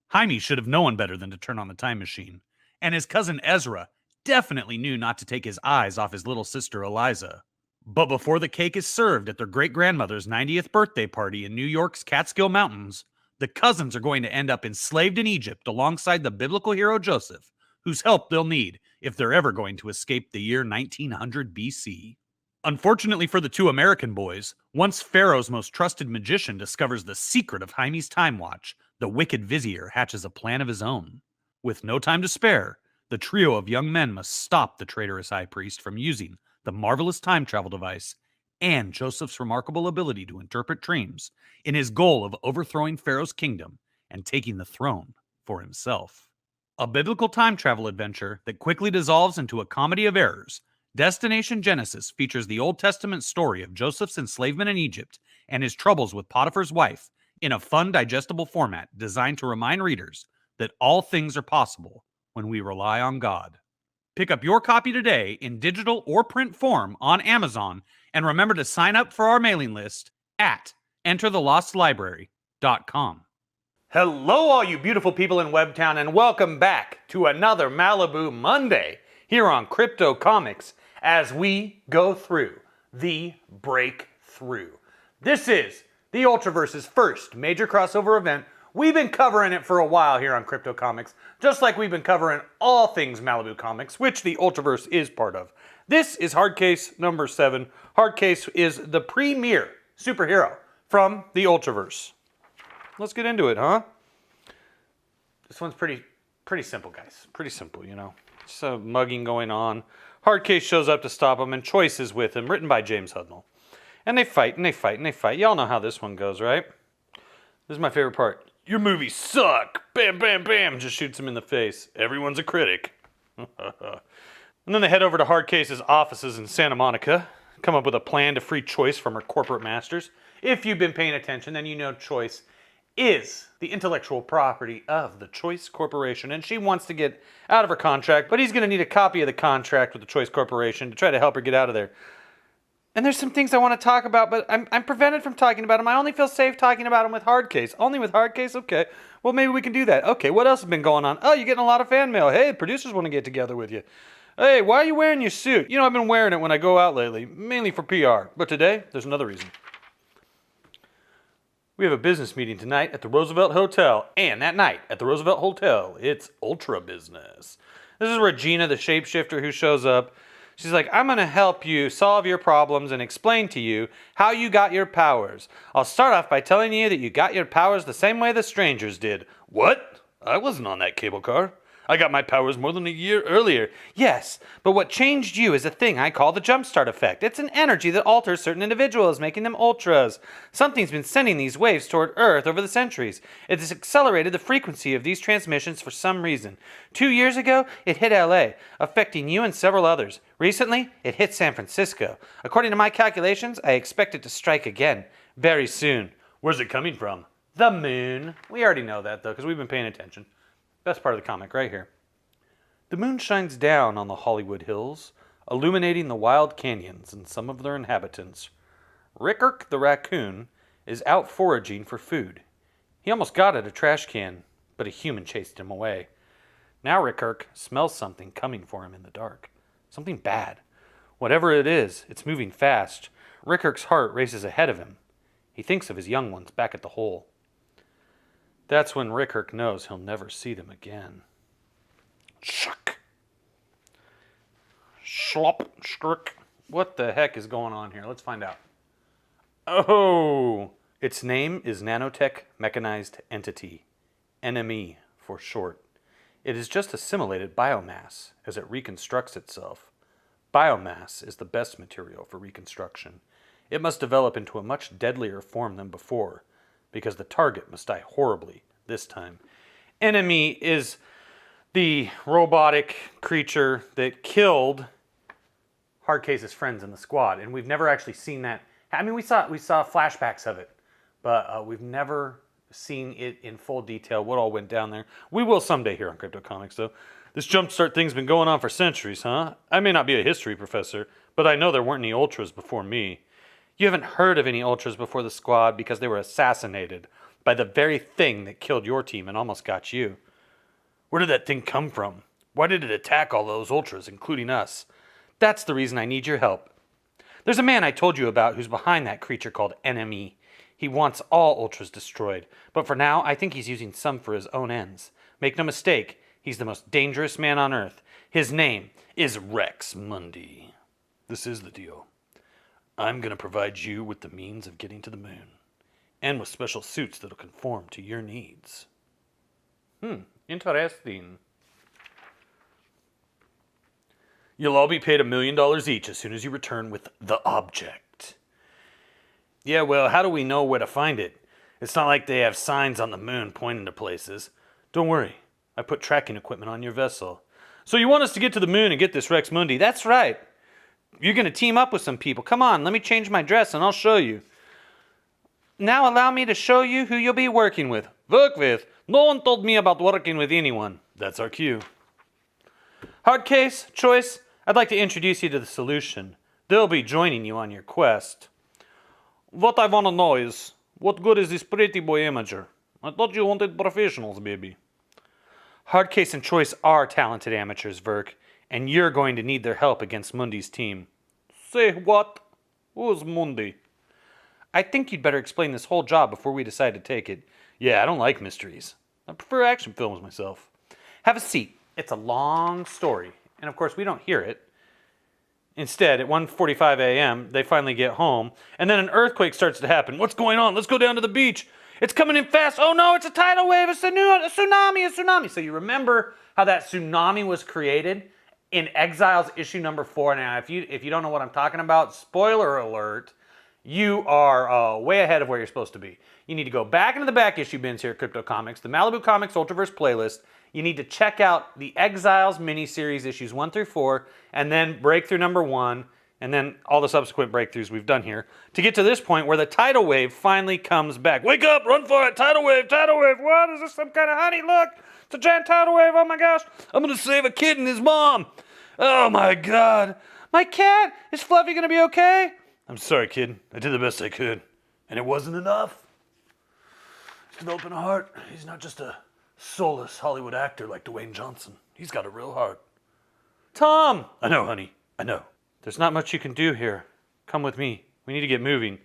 Jaime should have known better than to turn on the time machine, and his cousin Ezra definitely knew not to take his eyes off his little sister Eliza. But before the cake is served at their great-grandmother's 90th birthday party in New York's Catskill Mountains, the cousins are going to end up enslaved in Egypt alongside the biblical hero Joseph, whose help they'll need if they're ever going to escape the year 1900 BC. Unfortunately for the two American boys, once Pharaoh's most trusted magician discovers the secret of Jaime's time watch, the wicked vizier hatches a plan of his own. With no time to spare, the trio of young men must stop the traitorous high priest from using the marvelous time travel device and Joseph's remarkable ability to interpret dreams in his goal of overthrowing Pharaoh's kingdom and taking the throne for himself. A biblical time travel adventure that quickly dissolves into a comedy of errors, Destination Genesis features the Old Testament story of Joseph's enslavement in Egypt and his troubles with Potiphar's wife in a fun, digestible format designed to remind readers that all things are possible when we rely on God. Pick up your copy today in digital or print form on Amazon, and remember to sign up for our mailing list at enterthelostlibrary.com. Hello, all you beautiful people in Webtown, and welcome back to another Malibu Monday here on Crypto Comics as we go through the Breakthrough. This is the Ultraverse's first major crossover event. We've been covering it for a while here on Crypto Comics, just like we've been covering all things Malibu Comics, which the Ultraverse is part of. This is Hardcase number 7. Hardcase is the premier superhero from the Ultraverse. Let's get into it, huh? This one's pretty simple, guys. Pretty simple, you know. Just a mugging going on. Hardcase shows up to stop him, and Choice is with him, written by James Hudnall. And they fight, and they fight, and they fight. Y'all know how this one goes, right? This is my favorite part. Your movies suck! Bam, bam, bam! Just shoots him in the face. Everyone's a critic. And then they head over to Hardcase's offices in Santa Monica, come up with a plan to free Choice from her corporate masters. If you've been paying attention, then you know Choice is the intellectual property of the Choice Corporation, and she wants to get out of her contract, but he's going to need a copy of the contract with the Choice Corporation to try to help her get out of there. And there's some things I want to talk about, but I'm prevented from talking about them. I only feel safe talking about them with Hardcase. Only with Hardcase? Okay. Well, maybe we can do that. Okay, what else has been going on? Oh, you're getting a lot of fan mail. Hey, producers want to get together with you. Hey, why are you wearing your suit? You know, I've been wearing it when I go out lately, mainly for PR. But today, there's another reason. We have a business meeting tonight at the Roosevelt Hotel, and that night at the Roosevelt Hotel, it's Ultra Business. This is Regina, the shapeshifter, who shows up. She's like, I'm going to help you solve your problems and explain to you how you got your powers. I'll start off by telling you that you got your powers the same way the strangers did. What? I wasn't on that cable car. I got my powers more than a year earlier. Yes, but what changed you is a thing I call the jumpstart effect. It's an energy that alters certain individuals, making them ultras. Something's been sending these waves toward Earth over the centuries. It has accelerated the frequency of these transmissions for some reason. 2 years ago, it hit LA, affecting you and several others. Recently, it hit San Francisco. According to my calculations, I expect it to strike again very soon. Where's it coming from? The moon. We already know that, though, because we've been paying attention. Best part of the comic right here. The moon shines down on the Hollywood Hills, illuminating the wild canyons and some of their inhabitants. Rickirk the raccoon is out foraging for food. He almost got at a trash can, but a human chased him away. Now Rickirk smells something coming for him in the dark. Something bad. Whatever it is, it's moving fast. Rickirk's heart races ahead of him. He thinks of his young ones back at the hole. That's when Rickirk knows he'll never see them again. Shuck. Schlop. Struck. What the heck is going on here? Let's find out. Oh! Its name is Nanotech Mechanized Entity. NME for short. It is just assimilated biomass as it reconstructs itself. Biomass is the best material for reconstruction. It must develop into a much deadlier form than before, because the target must die horribly this time. Enemy is the robotic creature that killed Hardcase's friends in the squad, and we've never actually seen that. I mean, we saw flashbacks of it, but we've never seen it in full detail, what all went down there. We will someday here on Crypto Comics, though. This jumpstart thing's been going on for centuries, huh? I may not be a history professor, but I know there weren't any Ultras before me. You haven't heard of any Ultras before the squad because they were assassinated. by the very thing that killed your team and almost got you. Where did that thing come from? Why did it attack all those Ultras, including us? That's the reason I need your help. There's a man I told you about who's behind that creature called Enemy. He wants all Ultras destroyed, but for now, I think he's using some for his own ends. Make no mistake, he's the most dangerous man on Earth. His name is Rex Mundi. This is the deal. I'm going to provide you with the means of getting to the moon, and with special suits that'll conform to your needs. Interesting. You'll all be paid $1 million each as soon as you return with the object. Yeah, well, how do we know where to find it? It's not like they have signs on the moon pointing to places. Don't worry, I put tracking equipment on your vessel. So you want us to get to the moon and get this Rex Mundi? That's right. You're going to team up with some people. Come on, let me change my dress and I'll show you. Now allow me to show you who you'll be working with. Work with? No one told me about working with anyone. That's our cue. Hardcase, Choice, I'd like to introduce you to the Solution. They'll be joining you on your quest. What I want to know is, what good is this pretty boy amateur? I thought you wanted professionals, baby. Hardcase and Choice are talented amateurs, Verk, and you're going to need their help against Mundi's team. Say what? Who's Mundi? I think you'd better explain this whole job before we decide to take it. Yeah, I don't like mysteries. I prefer action films myself. Have a seat. It's a long story, and of course we don't hear it. Instead, at 1:45 a.m., they finally get home, and then an earthquake starts to happen. What's going on? Let's go down to the beach. It's coming in fast. Oh no, it's a tidal wave, a tsunami. So you remember how that tsunami was created in Exiles issue number 4. Now, if you don't know what I'm talking about, spoiler alert, you are way ahead of where you're supposed to be. You need to go back into the back issue bins here at Crypto Comics, the Malibu Comics Ultraverse playlist. You need to check out the Exiles miniseries issues 1 through 4, and then Breakthrough number 1, and then all the subsequent breakthroughs we've done here, to get to this point where the tidal wave finally comes back. Wake up, run for it, tidal wave, what? Is this some kind of honey? Look, it's a giant tidal wave, oh my gosh. I'm gonna save a kid and his mom. Oh my God. My cat, is Fluffy gonna be okay? I'm sorry, kid, I did the best I could, and it wasn't enough. He's developing a heart. He's not just a soulless Hollywood actor like Dwayne Johnson. He's got a real heart. Tom! I know, honey, I know. There's not much you can do here. Come with me. We need to get moving.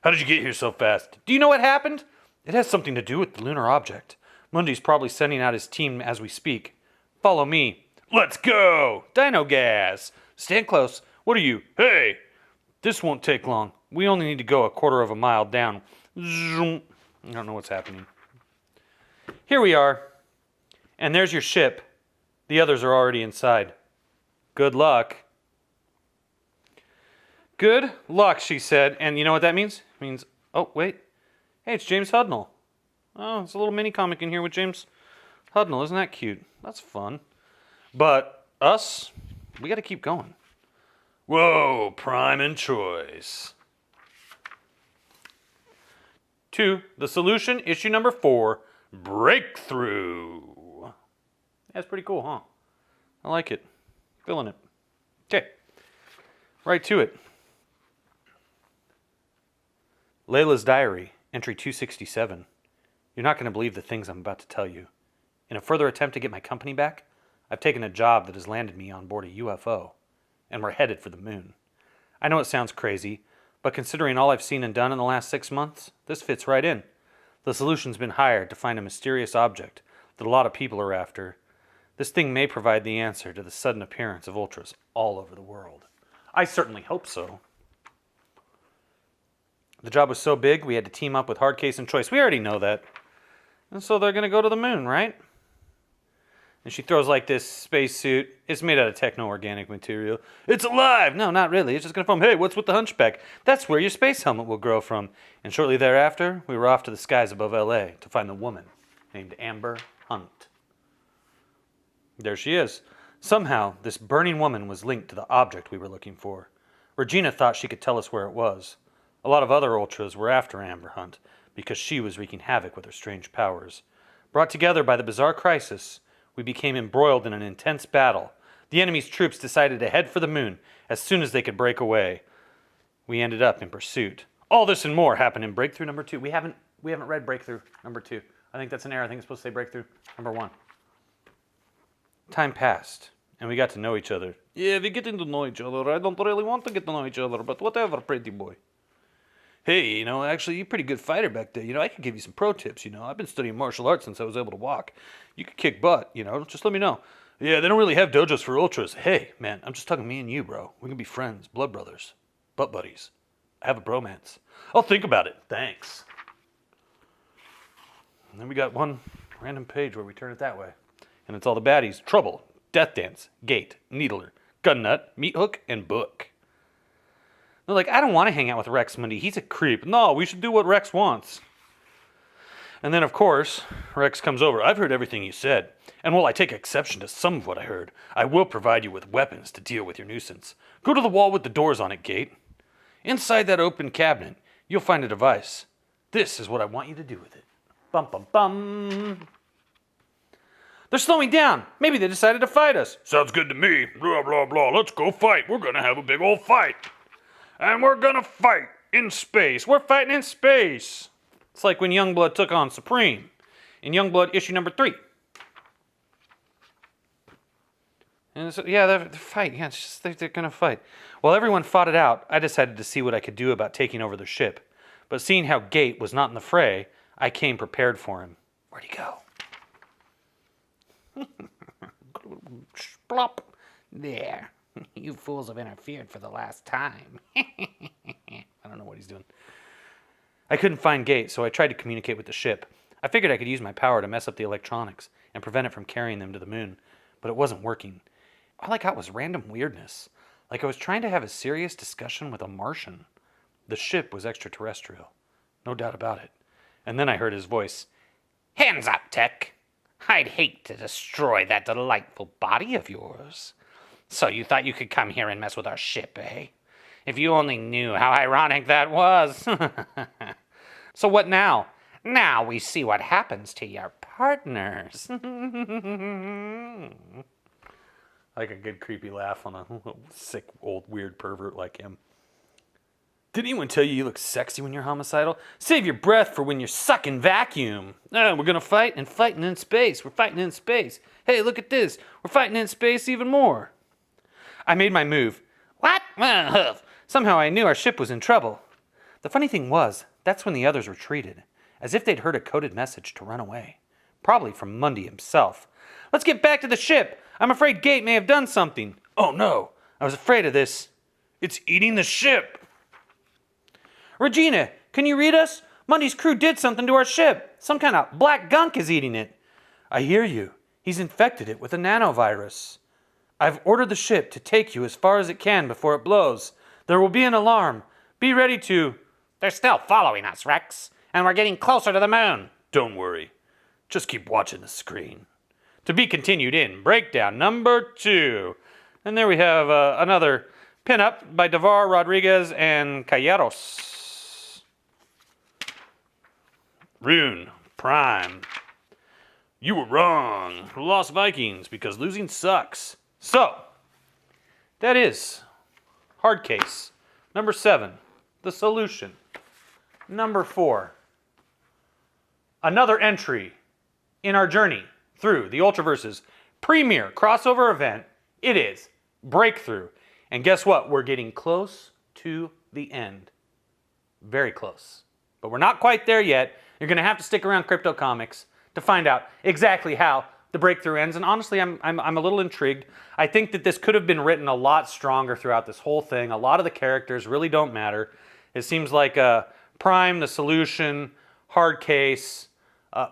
How did you get here so fast? Do you know what happened? It has something to do with the lunar object. Mundi's probably sending out his team as we speak. Follow me. Let's go! Dino gas! Stand close. What are you? Hey! This won't take long. We only need to go 1/4 mile down. Zoom. I don't know what's happening. Here we are. And there's your ship. The others are already inside. Good luck. Good luck, she said. And you know what that means? It means, oh, wait. Hey, it's James Hudnall. Oh, it's a little mini comic in here with James Hudnall. Isn't that cute? That's fun. But us, we got to keep going. Whoa, Prime and Choice. To The Solution, issue number 4, Break Thru. That's pretty cool, huh? I like it. Feeling it. Okay. Right to it. Layla's Diary, entry 267. You're not going to believe the things I'm about to tell you. In a further attempt to get my company back, I've taken a job that has landed me on board a UFO, and we're headed for the moon. I know it sounds crazy, but considering all I've seen and done in the last 6 months, this fits right in. The Solution's been hired to find a mysterious object that a lot of people are after. This thing may provide the answer to the sudden appearance of Ultras all over the world. I certainly hope so. The job was so big, we had to team up with Hardcase and Choice. We already know that. And so they're going to go to the moon, right? And she throws like this spacesuit. It's made out of techno-organic material. It's alive! No, not really. It's just going to foam. Hey, what's with the hunchback? That's where your space helmet will grow from. And shortly thereafter, we were off to the skies above L.A. to find the woman named Amber Hunt. There she is. Somehow, this burning woman was linked to the object we were looking for. Regina thought she could tell us where it was. A lot of other Ultras were after Amber Hunt because she was wreaking havoc with her strange powers. Brought together by the bizarre crisis, we became embroiled in an intense battle. The enemy's troops decided to head for the moon as soon as they could break away. We ended up in pursuit. All this and more happened in Breakthrough number 2. We haven't We haven't read Breakthrough number 2. I think that's an error. I think it's supposed to say Breakthrough number 1. Time passed, and we got to know each other. Yeah, we're getting to know each other. I don't really want to get to know each other, but whatever, pretty boy. Hey, actually, you're a pretty good fighter back there. I could give you some pro tips, I've been studying martial arts since I was able to walk. You could kick butt, just let me know. Yeah, they don't really have dojos for ultras. Hey, man, I'm just talking me and you, bro. We can be friends, blood brothers, butt buddies. I have a bromance. I'll think about it. Thanks. And then we got one random page where we turn it that way. And it's all the baddies. Trouble, Death Dance, Gate, Needler, Gun Nut, Meat Hook, and Book. They're like, I don't want to hang out with Rex Mundy. He's a creep. No, we should do what Rex wants. And then, of course, Rex comes over. I've heard everything you said. And while I take exception to some of what I heard, I will provide you with weapons to deal with your nuisance. Go to the wall with the doors on it, Gate. Inside that open cabinet, you'll find a device. This is what I want you to do with it. Bum, bum, bum. They're slowing down. Maybe they decided to fight us. Sounds good to me. Blah, blah, blah. Let's go fight. We're going to have a big old fight. And we're going to fight in space. We're fighting in space. It's like when Youngblood took on Supreme in Youngblood issue number 3. And so, yeah, they're fighting. Yeah, it's just they're going to fight. While everyone fought it out, I decided to see what I could do about taking over their ship. But seeing how Gate was not in the fray, I came prepared for him. Where'd he go? Splop. There. You fools have interfered for the last time. I don't know what he's doing. I couldn't find Gate, so I tried to communicate with the ship. I figured I could use my power to mess up the electronics and prevent it from carrying them to the moon, but it wasn't working. All I got was random weirdness, like I was trying to have a serious discussion with a Martian. The ship was extraterrestrial, no doubt about it. And then I heard his voice. Hands up, Tech. I'd hate to destroy that delightful body of yours. So you thought you could come here and mess with our ship, eh? If you only knew how ironic that was. So what now? Now we see what happens to your partners. Like a good creepy laugh on a sick, old, weird pervert like him. Did anyone tell you look sexy when you're homicidal? Save your breath for when you're sucking vacuum. We're going to fight and fighting in space. We're fighting in space. Hey, look at this. We're fighting in space even more. I made my move. What? Somehow I knew our ship was in trouble. The funny thing was, that's when the others retreated, as if they'd heard a coded message to run away. Probably from Mundy himself. Let's get back to the ship. I'm afraid Gate may have done something. Oh no, I was afraid of this. It's eating the ship. Regina, can you read us? Mundy's crew did something to our ship. Some kind of black gunk is eating it. I hear you. He's infected it with a nanovirus. I've ordered the ship to take you as far as it can before it blows. There will be an alarm. Be ready to... They're still following us, Rex, and we're getting closer to the moon. Don't worry. Just keep watching the screen. To be continued in Breakdown number 2. And there we have another pinup by Devar, Rodriguez, and Calleros. Rune, Prime. You were wrong. We lost Vikings because losing sucks. So, that is Hardcase. Number 7, The Solution. Number 4, another entry in our journey through the Ultraverse's premier crossover event. It is Breakthrough. And guess what? We're getting close to the end. Very close. But we're not quite there yet. You're going to have to stick around Crypto Comics to find out exactly how the Breakthrough ends. And honestly, I'm a little intrigued. I think that this could have been written a lot stronger throughout this whole thing. A lot of the characters really don't matter. It seems like Prime, The Solution, Hardcase,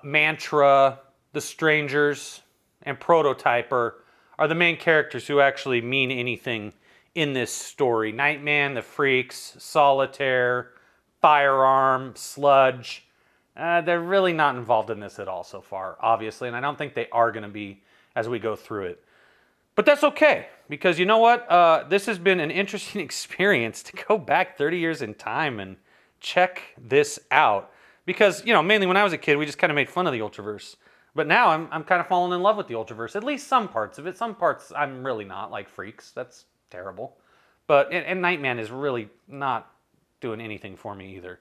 Mantra, The Strangers, and Prototyper are the main characters who actually mean anything in this story. Nightman, the Freaks, Solitaire, Firearm, Sludge. They're really not involved in this at all so far, obviously, and I don't think they are going to be as we go through it. But that's okay, because you know what? This has been an interesting experience to go back 30 years in time and check this out. Because, mainly when I was a kid, we just kind of made fun of the Ultraverse. But now I'm kind of falling in love with the Ultraverse, at least some parts of it. Some parts I'm really not, like Freaks. That's terrible. But, and Nightman is really not doing anything for me either.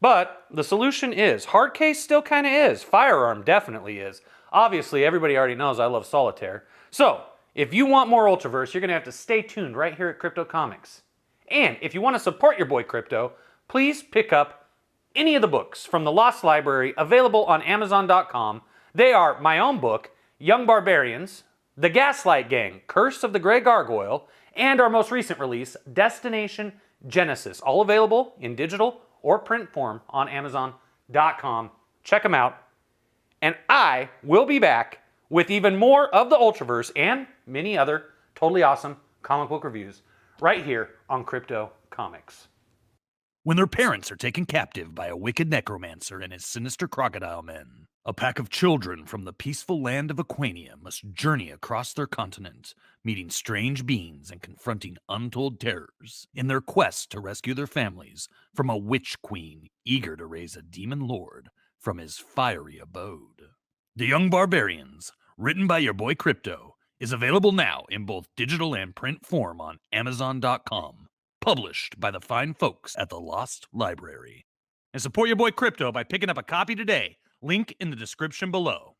But the solution is, Hardcase still kind of is, Firearm definitely is. Obviously, everybody already knows I love solitaire. So, if you want more Ultraverse, you're going to have to stay tuned right here at Crypto Comics. And if you want to support your boy Crypto, please pick up any of the books from the Lost Library available on Amazon.com. They are my own book, Young Barbarians, The Gaslight Gang, Curse of the Grey Gargoyle, and our most recent release, Destination Genesis, all available in digital or print form on Amazon.com. Check them out. And I will be back with even more of the Ultraverse and many other totally awesome comic book reviews right here on Crypto Comics. When their parents are taken captive by a wicked necromancer and his sinister crocodile men, a pack of children from the peaceful land of Aquania must journey across their continent, meeting strange beings and confronting untold terrors in their quest to rescue their families from a witch queen eager to raise a demon lord from his fiery abode. The Young Barbarians, written by your boy Crypto, is available now in both digital and print form on Amazon.com. Published by the fine folks at the Lost Library. And support your boy Crypto by picking up a copy today. Link in the description below.